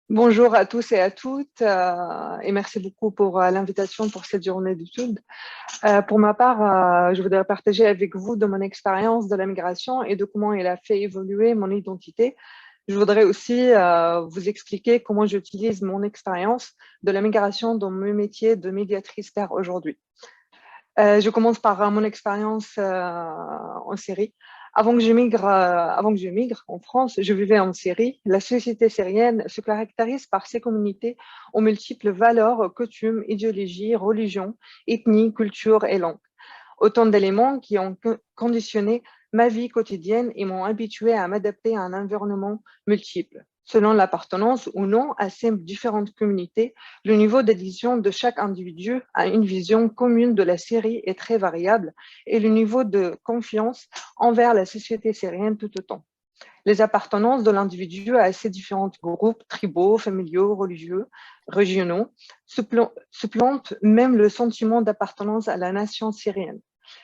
Bonjour à tous et à toutes et merci beaucoup pour l'invitation pour cette journée d'études. Pour ma part, je voudrais partager avec vous de mon expérience de la migration et de comment elle a fait évoluer mon identité. Je voudrais aussi vous expliquer comment j'utilise mon expérience de la migration dans mon métier de médiatrice pair aujourd'hui. Je commence par mon expérience en Syrie. Avant que je migre en France, je vivais en Syrie. La société syrienne se caractérise par ses communautés aux multiples valeurs, coutumes, idéologies, religions, ethnies, cultures et langues. Autant d'éléments qui ont conditionné ma vie quotidienne et m'ont habitué à m'adapter à un environnement multiple. Selon l'appartenance ou non à ces différentes communautés, le niveau d'adhésion de chaque individu à une vision commune de la Syrie est très variable et le niveau de confiance envers la société syrienne tout autant. Les appartenances de l'individu à ces différents groupes tribaux, familiaux, religieux, régionaux supplantent même le sentiment d'appartenance à la nation syrienne.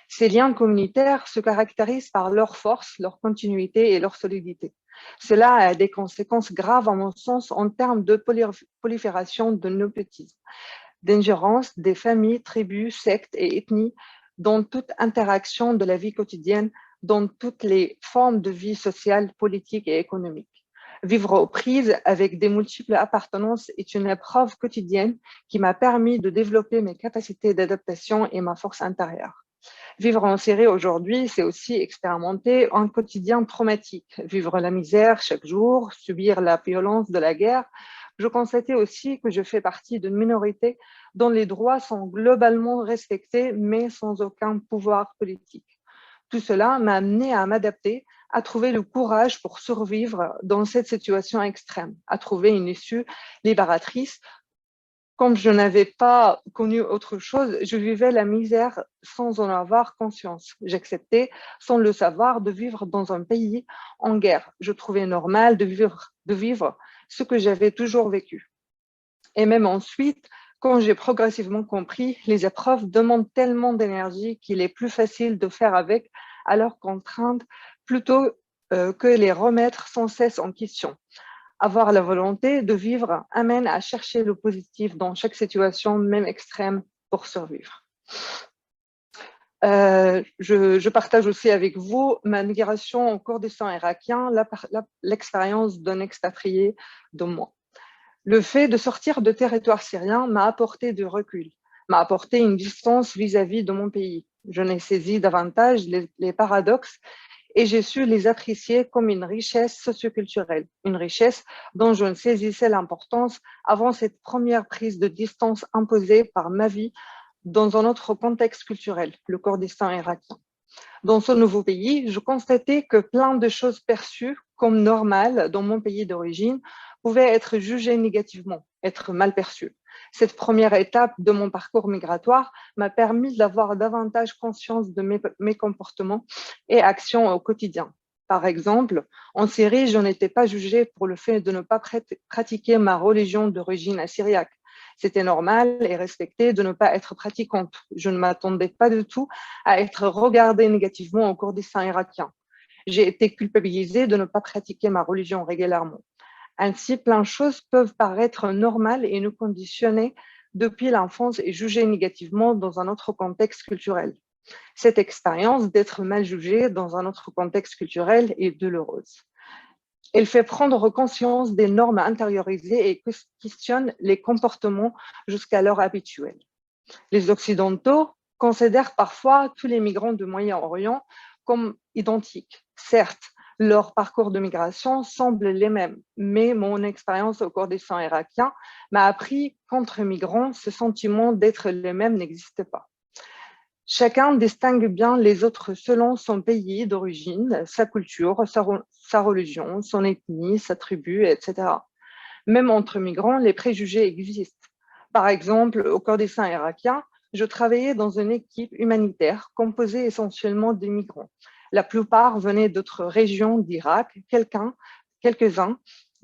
Ces liens communautaires se caractérisent par leur force, leur continuité et leur solidité. Cela a des conséquences graves, à mon sens, en termes de prolifération de népotisme, d'ingérence des familles, tribus, sectes et ethnies dans toute interaction de la vie quotidienne, dans toutes les formes de vie sociale, politique et économique. Vivre aux prises avec des multiples appartenances est une épreuve quotidienne qui m'a permis de développer mes capacités d'adaptation et ma force intérieure. Vivre en Syrie aujourd'hui, c'est aussi expérimenter un quotidien traumatique, vivre la misère chaque jour, subir la violence de la guerre. Je constatais aussi que je fais partie d'une minorité dont les droits sont globalement respectés, mais sans aucun pouvoir politique. Tout cela m'a amené à m'adapter, à trouver le courage pour survivre dans cette situation extrême, à trouver une issue libératrice. Comme je n'avais pas connu autre chose, je vivais la misère sans en avoir conscience. J'acceptais, sans le savoir, de vivre dans un pays en guerre. Je trouvais normal de vivre ce que j'avais toujours vécu. Et même ensuite, quand j'ai progressivement compris, les épreuves demandent tellement d'énergie qu'il est plus facile de faire avec à leurs contraintes plutôt que les remettre sans cesse en question. Avoir la volonté de vivre amène à chercher le positif dans chaque situation, même extrême, pour survivre. Je partage aussi avec vous ma migration au Kurdistan irakien, l'expérience d'un expatrié de moi. Le fait de sortir de territoire syrien m'a apporté du recul, m'a apporté une distance vis-à-vis de mon pays. Je n'ai saisi davantage les paradoxes et j'ai su les apprécier comme une richesse socioculturelle, une richesse dont je ne saisissais l'importance avant cette première prise de distance imposée par ma vie dans un autre contexte culturel, le Kurdistan irakien. Dans ce nouveau pays, je constatais que plein de choses perçues comme normales dans mon pays d'origine pouvaient être jugées négativement, être mal perçues. Cette première étape de mon parcours migratoire m'a permis d'avoir davantage conscience de mes comportements et actions au quotidien. Par exemple, en Syrie, je n'étais pas jugée pour le fait de ne pas pratiquer ma religion d'origine assyriaque. C'était normal et respecté de ne pas être pratiquante. Je ne m'attendais pas du tout à être regardée négativement au Kurdistan irakien. J'ai été culpabilisée de ne pas pratiquer ma religion régulièrement. Ainsi, plein de choses peuvent paraître normales et nous conditionner depuis l'enfance et jugées négativement dans un autre contexte culturel. Cette expérience d'être mal jugée dans un autre contexte culturel est douloureuse. Elle fait prendre conscience des normes intériorisées et questionne les comportements jusqu'alors habituels. Les Occidentaux considèrent parfois tous les migrants du Moyen-Orient comme identiques. Certes, leur parcours de migration semble les mêmes, mais mon expérience au Kurdistan irakien m'a appris qu'entre migrants, ce sentiment d'être les mêmes n'existe pas. Chacun distingue bien les autres selon son pays d'origine, sa culture, sa religion, son ethnie, sa tribu, etc. Même entre migrants, les préjugés existent. Par exemple, au Kurdistan irakien, je travaillais dans une équipe humanitaire composée essentiellement de migrants. La plupart venaient d'autres régions d'Irak, quelques-uns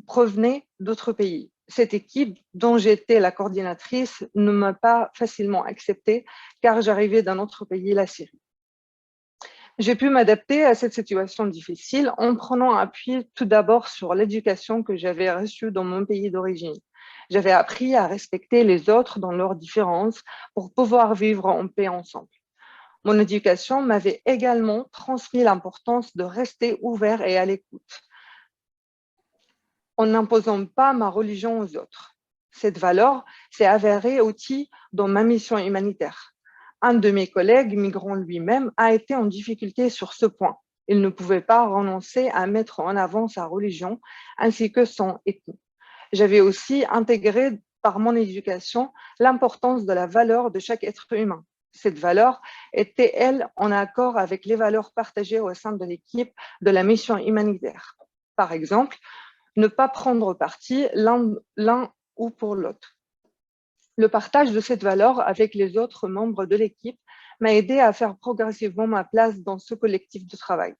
provenaient d'autres pays. Cette équipe, dont j'étais la coordinatrice, ne m'a pas facilement acceptée car j'arrivais d'un autre pays, la Syrie. J'ai pu m'adapter à cette situation difficile en prenant appui tout d'abord sur l'éducation que j'avais reçue dans mon pays d'origine. J'avais appris à respecter les autres dans leurs différences pour pouvoir vivre en paix ensemble. Mon éducation m'avait également transmis l'importance de rester ouvert et à l'écoute, en n'imposant pas ma religion aux autres. Cette valeur s'est avérée outil dans ma mission humanitaire. Un de mes collègues, migrant lui-même, a été en difficulté sur ce point. Il ne pouvait pas renoncer à mettre en avant sa religion ainsi que son ethnie. J'avais aussi intégré par mon éducation l'importance de la valeur de chaque être humain. Cette valeur était, elle, en accord avec les valeurs partagées au sein de l'équipe de la mission humanitaire. Par exemple, ne pas prendre parti l'un ou pour l'autre. Le partage de cette valeur avec les autres membres de l'équipe m'a aidé à faire progressivement ma place dans ce collectif de travail.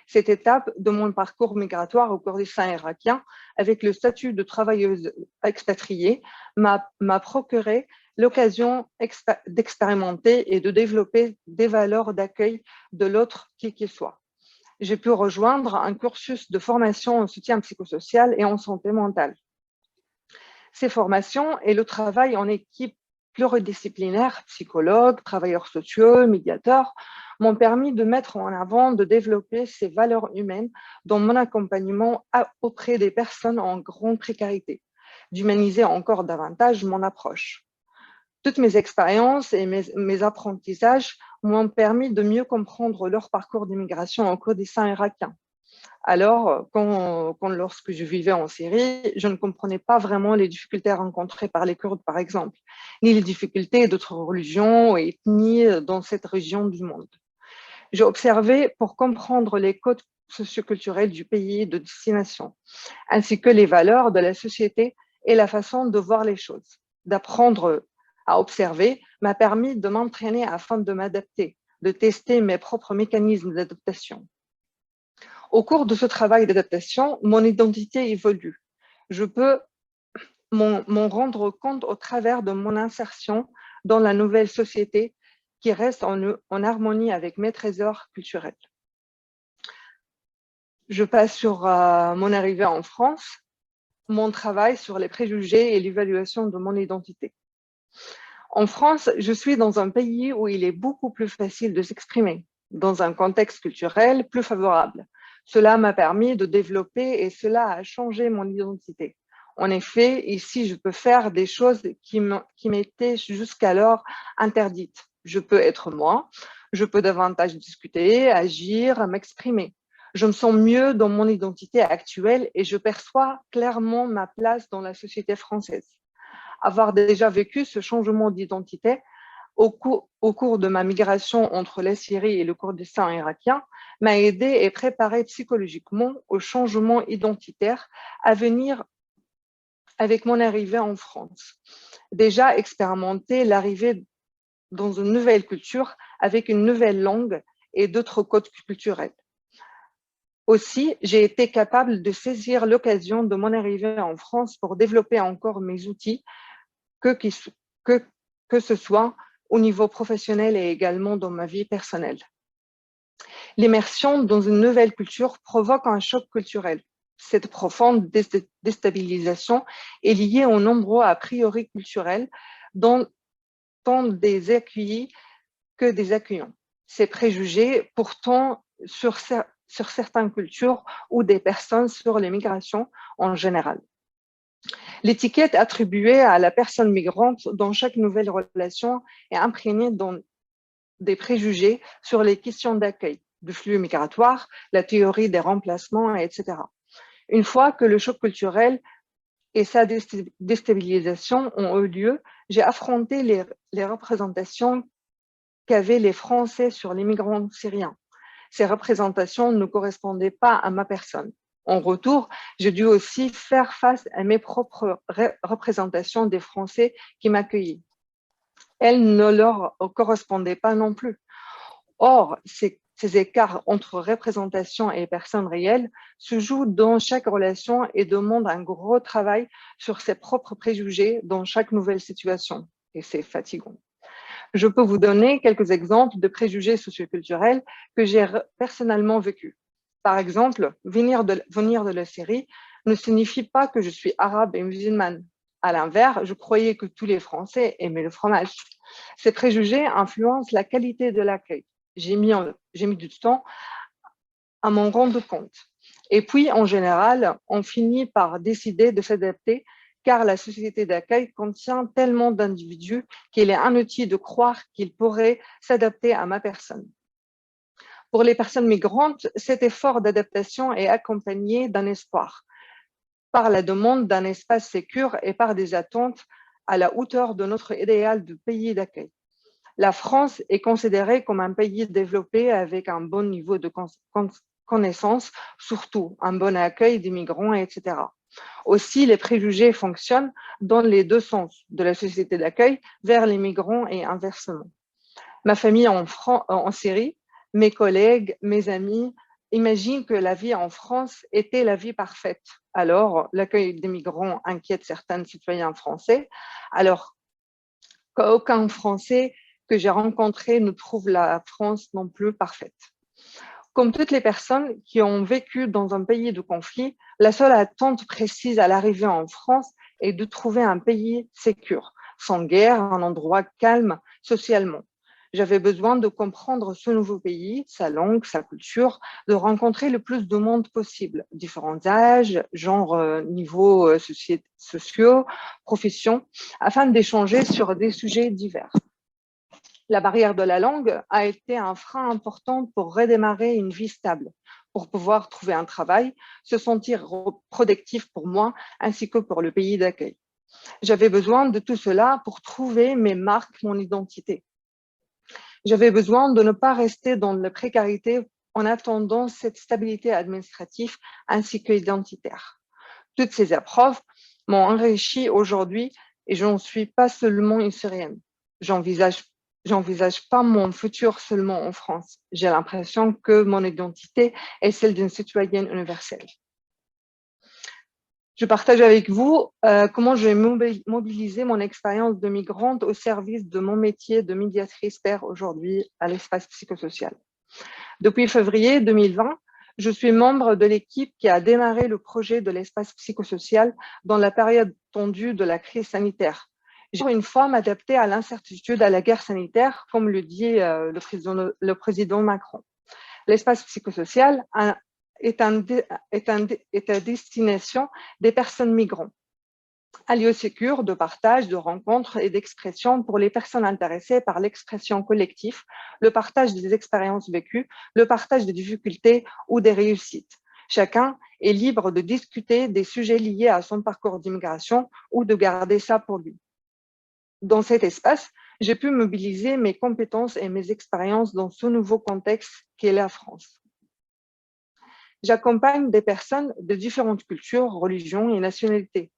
Cette étape de mon parcours migratoire au Kurdistan irakien, avec le statut de travailleuse expatriée, m'a procuré l'occasion d'expérimenter et de développer des valeurs d'accueil de l'autre qui qu'il soit. J'ai pu rejoindre un cursus de formation en soutien psychosocial et en santé mentale. Ces formations et le travail en équipe pluridisciplinaire, psychologues, travailleurs sociaux, médiateurs, m'ont permis de mettre en avant, de développer ces valeurs humaines dans mon accompagnement auprès des personnes en grande précarité, d'humaniser encore davantage mon approche. Toutes mes expériences et mes apprentissages m'ont permis de mieux comprendre leur parcours d'immigration au Kurdistan irakien. Alors, lorsque je vivais en Syrie, je ne comprenais pas vraiment les difficultés rencontrées par les Kurdes, par exemple, ni les difficultés d'autres religions et ethnies dans cette région du monde. J'ai observé pour comprendre les codes socioculturels du pays de destination, ainsi que les valeurs de la société et la façon de voir les choses. D'apprendre à observer m'a permis de m'entraîner afin de m'adapter, de tester mes propres mécanismes d'adaptation. Au cours de ce travail d'adaptation, mon identité évolue. Je peux m'en rendre compte au travers de mon insertion dans la nouvelle société qui reste en harmonie avec mes trésors culturels. Je passe sur mon arrivée en France, mon travail sur les préjugés et l'évaluation de mon identité. En France, je suis dans un pays où il est beaucoup plus facile de s'exprimer, dans un contexte culturel plus favorable. Cela m'a permis de développer et cela a changé mon identité. En effet, ici, je peux faire des choses qui m'étaient jusqu'alors interdites. Je peux être moi, je peux davantage discuter, agir, m'exprimer. Je me sens mieux dans mon identité actuelle et je perçois clairement ma place dans la société française. Avoir déjà vécu ce changement d'identité au cours de ma migration entre la Syrie et le Kurdistan irakien m'a aidé et préparé psychologiquement au changement identitaire à venir avec mon arrivée en France. Déjà expérimenté l'arrivée dans une nouvelle culture avec une nouvelle langue et d'autres codes culturels. Aussi, j'ai été capable de saisir l'occasion de mon arrivée en France pour développer encore mes outils, que ce soit au niveau professionnel et également dans ma vie personnelle. L'immersion dans une nouvelle culture provoque un choc culturel. Cette profonde déstabilisation est liée aux nombreux a priori culturels, tant des accueillis que des accueillants. Ces préjugés, pourtant, sur certaines cultures ou des personnes sur les migrations en général. L'étiquette attribuée à la personne migrante dans chaque nouvelle relation est imprégnée des préjugés sur les questions d'accueil, du flux migratoire, la théorie des remplacements, etc. Une fois que le choc culturel et sa déstabilisation ont eu lieu, j'ai affronté les représentations qu'avaient les Français sur les migrants syriens. Ces représentations ne correspondaient pas à ma personne. En retour, j'ai dû aussi faire face à mes propres représentations des Français qui m'accueillaient. Elles ne leur correspondaient pas non plus. Or, ces écarts entre représentation et personnes réelles se jouent dans chaque relation et demandent un gros travail sur ses propres préjugés dans chaque nouvelle situation. Et c'est fatigant. Je peux vous donner quelques exemples de préjugés socioculturels que j'ai personnellement vécus. Par exemple, venir de la Syrie ne signifie pas que je suis arabe et musulmane. À l'inverse, je croyais que tous les Français aimaient le fromage. Ces préjugés influencent la qualité de l'accueil. J'ai mis du temps à m'en rendre compte. Et puis, en général, on finit par décider de s'adapter car la société d'accueil contient tellement d'individus qu'il est inutile de croire qu'ils pourraient s'adapter à ma personne. Pour les personnes migrantes, cet effort d'adaptation est accompagné d'un espoir, par la demande d'un espace sécur et par des attentes à la hauteur de notre idéal de pays d'accueil. La France est considérée comme un pays développé avec un bon niveau de connaissance, surtout un bon accueil des migrants, etc. Aussi, les préjugés fonctionnent dans les deux sens, de la société d'accueil vers les migrants et inversement. Ma famille en Syrie, mes collègues, mes amis imaginent que la vie en France était la vie parfaite. Alors, l'accueil des migrants inquiète certains citoyens français, alors qu'aucun Français que j'ai rencontré ne trouve la France non plus parfaite. Comme toutes les personnes qui ont vécu dans un pays de conflit, la seule attente précise à l'arrivée en France est de trouver un pays sécur, sans guerre, un endroit calme socialement. J'avais besoin de comprendre ce nouveau pays, sa langue, sa culture, de rencontrer le plus de monde possible, différents âges, genres, niveaux sociaux, professions, afin d'échanger sur des sujets divers. La barrière de la langue a été un frein important pour redémarrer une vie stable, pour pouvoir trouver un travail, se sentir productif pour moi ainsi que pour le pays d'accueil. J'avais besoin de tout cela pour trouver mes marques, mon identité. J'avais besoin de ne pas rester dans la précarité en attendant cette stabilité administrative ainsi que identitaire. Toutes ces épreuves m'ont enrichi aujourd'hui et je n'en suis pas seulement une Syrienne. J'envisage pas mon futur seulement en France. J'ai l'impression que mon identité est celle d'une citoyenne universelle. Je partage avec vous comment je vais mobiliser mon expérience de migrante au service de mon métier de médiatrice pair aujourd'hui à l'espace psychosocial. Depuis février 2020, je suis membre de l'équipe qui a démarré le projet de l'espace psychosocial dans la période tendue de la crise sanitaire. J'ai une fois m'adapter à l'incertitude, à la guerre sanitaire, comme le dit le président Macron. L'espace psychosocial est à destination des personnes migrantes. Un lieu sécur de partage, de rencontres et d'expression pour les personnes intéressées par l'expression collective, le partage des expériences vécues, le partage des difficultés ou des réussites. Chacun est libre de discuter des sujets liés à son parcours d'immigration ou de garder ça pour lui. Dans cet espace, j'ai pu mobiliser mes compétences et mes expériences dans ce nouveau contexte qu'est la France. J'accompagne des personnes de différentes cultures, religions et nationalités.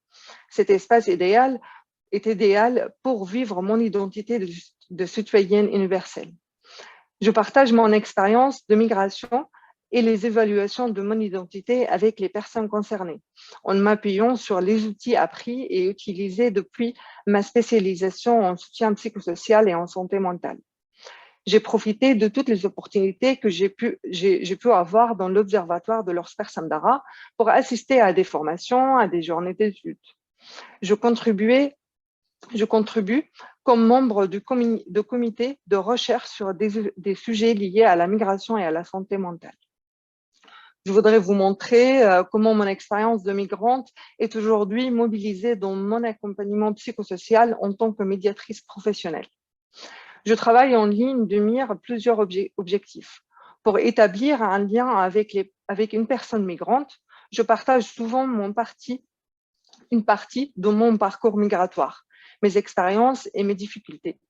Cet espace est idéal pour vivre mon identité de citoyenne universelle. Je partage mon expérience de migration et les évaluations de mon identité avec les personnes concernées, en m'appuyant sur les outils appris et utilisés depuis ma spécialisation en soutien psychosocial et en santé mentale. J'ai profité de toutes les opportunités que j'ai pu avoir dans l'Observatoire de l'Orsper Samdara pour assister à des formations, à des journées d'études. Je contribue comme membre du comité de recherche sur des sujets liés à la migration et à la santé mentale. Je voudrais vous montrer comment mon expérience de migrante est aujourd'hui mobilisée dans mon accompagnement psychosocial en tant que médiatrice professionnelle. Je travaille en ligne de mire plusieurs objectifs. Pour établir un lien avec une personne migrante, je partage souvent une partie de mon parcours migratoire, mes expériences et mes difficultés,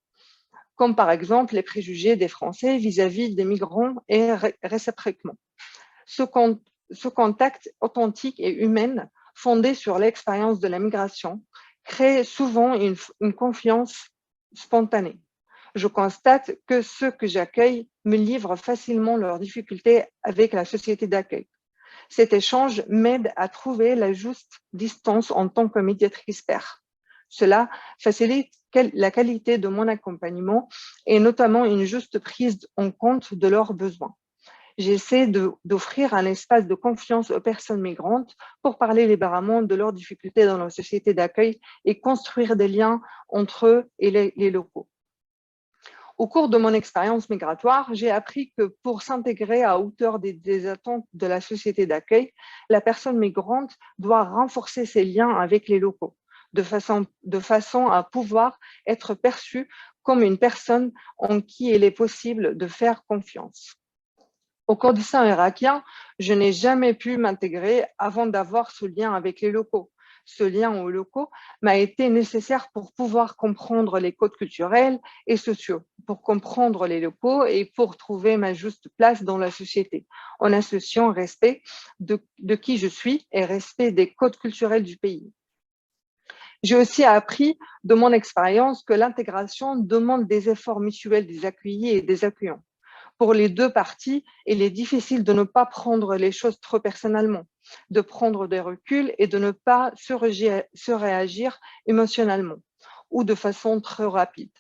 comme par exemple les préjugés des Français vis-à-vis des migrants et réciproquement. Ce contact authentique et humain, fondé sur l'expérience de la migration, crée souvent une confiance spontanée. Je constate que ceux que j'accueille me livrent facilement leurs difficultés avec la société d'accueil. Cet échange m'aide à trouver la juste distance en tant que médiatrice pair. Cela facilite la qualité de mon accompagnement et notamment une juste prise en compte de leurs besoins. J'essaie d'offrir un espace de confiance aux personnes migrantes pour parler libérément de leurs difficultés dans la société d'accueil et construire des liens entre eux et les locaux. Au cours de mon expérience migratoire, j'ai appris que pour s'intégrer à hauteur des attentes de la société d'accueil, la personne migrante doit renforcer ses liens avec les locaux, de façon à pouvoir être perçue comme une personne en qui il est possible de faire confiance. Au Kurdistan irakien, je n'ai jamais pu m'intégrer avant d'avoir ce lien avec les locaux. Ce lien aux locaux m'a été nécessaire pour pouvoir comprendre les codes culturels et sociaux, pour comprendre les locaux et pour trouver ma juste place dans la société, en associant respect de qui je suis et respect des codes culturels du pays. J'ai aussi appris de mon expérience que l'intégration demande des efforts mutuels des accueillis et des accueillants. Pour les deux parties, il est difficile de ne pas prendre les choses trop personnellement, de prendre des reculs et de ne pas se réagir émotionnellement ou de façon trop rapide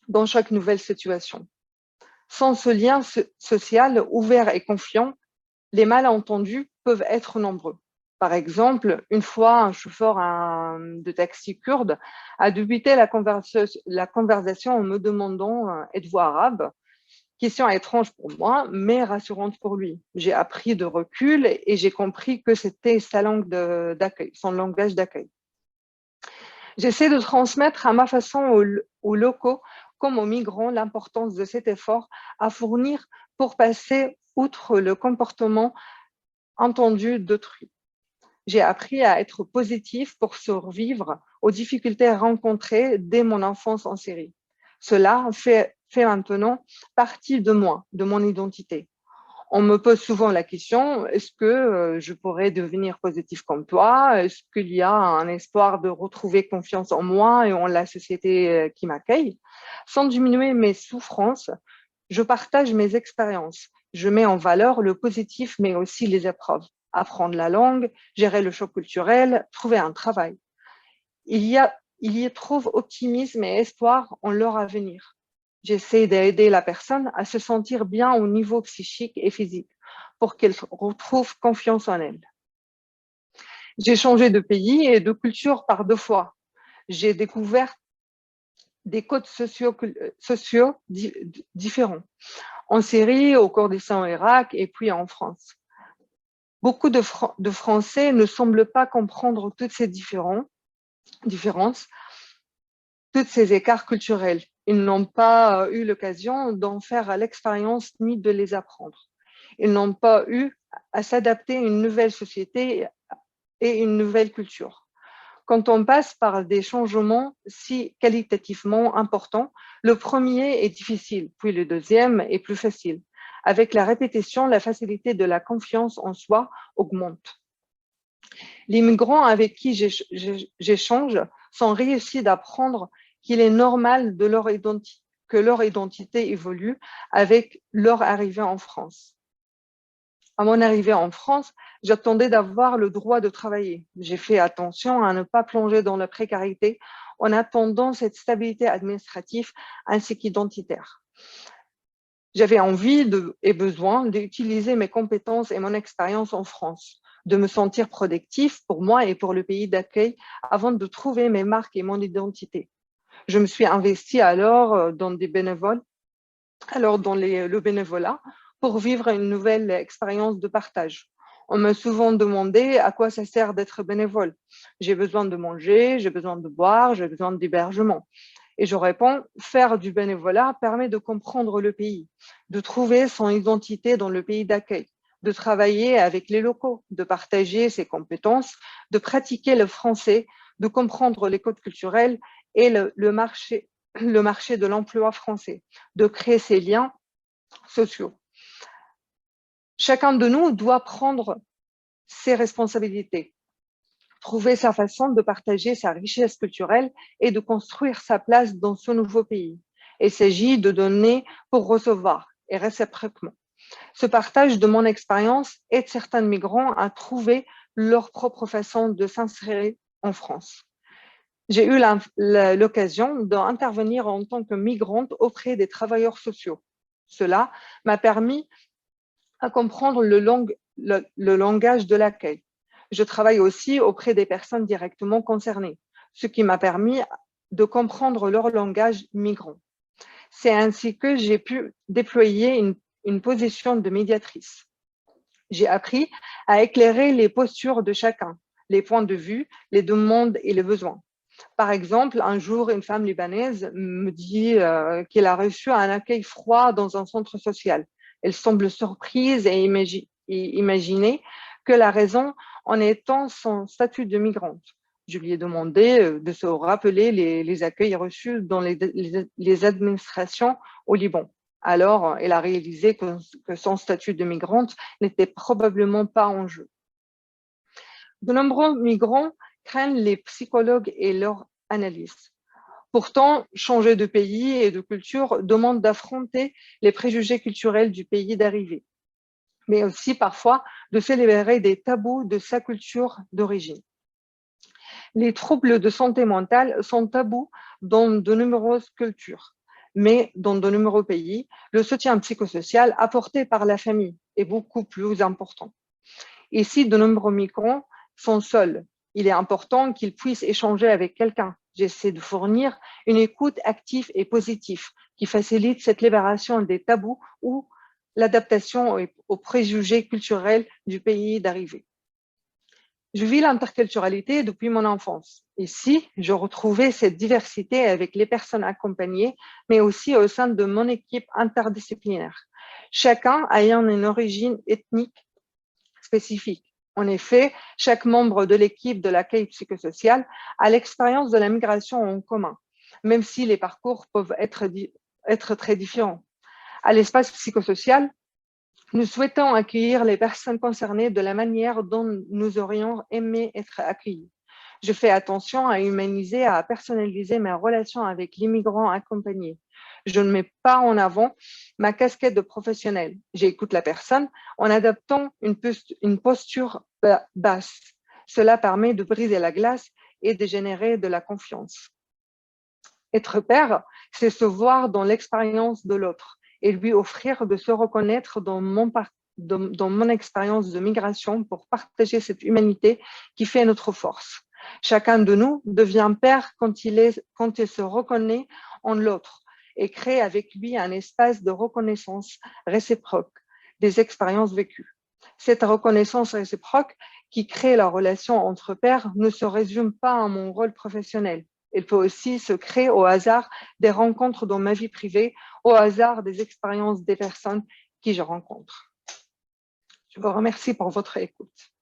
dans chaque nouvelle situation. Sans ce lien social ouvert et confiant, les malentendus peuvent être nombreux. Par exemple, une fois, un chauffeur de taxi kurde a débuté la conversation en me demandant « Êtes-vous arabe ?» Question étrange pour moi, mais rassurante pour lui. J'ai appris de recul et j'ai compris que c'était sa langue d'accueil, son langage d'accueil. J'essaie de transmettre à ma façon aux locaux comme aux migrants l'importance de cet effort à fournir pour passer outre le comportement entendu d'autrui. J'ai appris à être positif pour survivre aux difficultés rencontrées dès mon enfance en Syrie. Cela fait maintenant partie de moi, de mon identité. On me pose souvent la question, est-ce que je pourrais devenir positif comme toi? Est-ce qu'il y a un espoir de retrouver confiance en moi et en la société qui m'accueille? Sans diminuer mes souffrances, je partage mes expériences. Je mets en valeur le positif, mais aussi les épreuves. Apprendre la langue, gérer le choc culturel, trouver un travail. Il y trouve optimisme et espoir en leur avenir. J'essaie d'aider la personne à se sentir bien au niveau psychique et physique pour qu'elle retrouve confiance en elle. J'ai changé de pays et de culture par 2 fois. J'ai découvert des codes sociaux différents, en Syrie, au Kurdistan, au Irak et puis en France. Beaucoup de Français ne semblent pas comprendre toutes ces différences, tous ces écarts culturels. Ils n'ont pas eu l'occasion d'en faire l'expérience ni de les apprendre. Ils n'ont pas eu à s'adapter à une nouvelle société et une nouvelle culture. Quand on passe par des changements si qualitativement importants, le premier est difficile, puis le deuxième est plus facile. Avec la répétition, la facilité de la confiance en soi augmente. Les migrants avec qui j'échange sont réussis d'apprendre qu'il est normal que leur identité évolue avec leur arrivée en France. À mon arrivée en France, j'attendais d'avoir le droit de travailler. J'ai fait attention à ne pas plonger dans la précarité en attendant cette stabilité administrative ainsi qu'identitaire. J'avais envie et besoin d'utiliser mes compétences et mon expérience en France, de me sentir productif pour moi et pour le pays d'accueil avant de trouver mes marques et mon identité. Je me suis investie alors dans le bénévolat pour vivre une nouvelle expérience de partage. On m'a souvent demandé à quoi ça sert d'être bénévole. J'ai besoin de manger, j'ai besoin de boire, j'ai besoin d'hébergement. Et je réponds, faire du bénévolat permet de comprendre le pays, de trouver son identité dans le pays d'accueil, de travailler avec les locaux, de partager ses compétences, de pratiquer le français, de comprendre les codes culturels et le marché de l'emploi français, de créer ces liens sociaux. Chacun de nous doit prendre ses responsabilités, trouver sa façon de partager sa richesse culturelle et de construire sa place dans ce nouveau pays. Il s'agit de donner pour recevoir et réciproquement. Ce partage de mon expérience aide certains migrants à trouver leur propre façon de s'insérer en France. J'ai eu l'occasion d'intervenir en tant que migrante auprès des travailleurs sociaux. Cela m'a permis à comprendre le langage de l'accueil. Je travaille aussi auprès des personnes directement concernées, ce qui m'a permis de comprendre leur langage migrant. C'est ainsi que j'ai pu déployer une position de médiatrice. J'ai appris à éclairer les postures de chacun, les points de vue, les demandes et les besoins. Par exemple, un jour, une femme libanaise me dit qu'elle a reçu un accueil froid dans un centre social. Elle semble surprise et imaginer que la raison en étant son statut de migrante. Je lui ai demandé de se rappeler les accueils reçus dans les administrations au Liban. Alors, elle a réalisé que son statut de migrante n'était probablement pas en jeu. De nombreux migrants craignent les psychologues et leur analyse. Pourtant, changer de pays et de culture demande d'affronter les préjugés culturels du pays d'arrivée, mais aussi parfois de se libérer des tabous de sa culture d'origine. Les troubles de santé mentale sont tabous dans de nombreuses cultures, mais dans de nombreux pays, le soutien psychosocial apporté par la famille est beaucoup plus important. Ici, de nombreux migrants sont seuls. Il est important qu'ils puissent échanger avec quelqu'un. J'essaie de fournir une écoute active et positive qui facilite cette libération des tabous ou l'adaptation aux préjugés culturels du pays d'arrivée. Je vis l'interculturalité depuis mon enfance. Ici, je retrouvais cette diversité avec les personnes accompagnées, mais aussi au sein de mon équipe interdisciplinaire. Chacun ayant une origine ethnique spécifique. En effet, chaque membre de l'équipe de l'accueil psychosocial a l'expérience de la migration en commun, même si les parcours peuvent être très différents. À l'espace psychosocial, nous souhaitons accueillir les personnes concernées de la manière dont nous aurions aimé être accueillis. Je fais attention à humaniser, à personnaliser mes relations avec les migrants accompagnés. Je ne mets pas en avant ma casquette de professionnel. J'écoute la personne en adaptant une posture basse. Cela permet de briser la glace et de générer de la confiance. Être père, c'est se voir dans l'expérience de l'autre et lui offrir de se reconnaître dans mon expérience de migration pour partager cette humanité qui fait notre force. Chacun de nous devient père quand il se reconnaît en l'autre et crée avec lui un espace de reconnaissance réciproque des expériences vécues. Cette reconnaissance réciproque qui crée la relation entre pairs ne se résume pas à mon rôle professionnel. Elle peut aussi se créer au hasard des rencontres dans ma vie privée, au hasard des expériences des personnes que je rencontre. Je vous remercie pour votre écoute.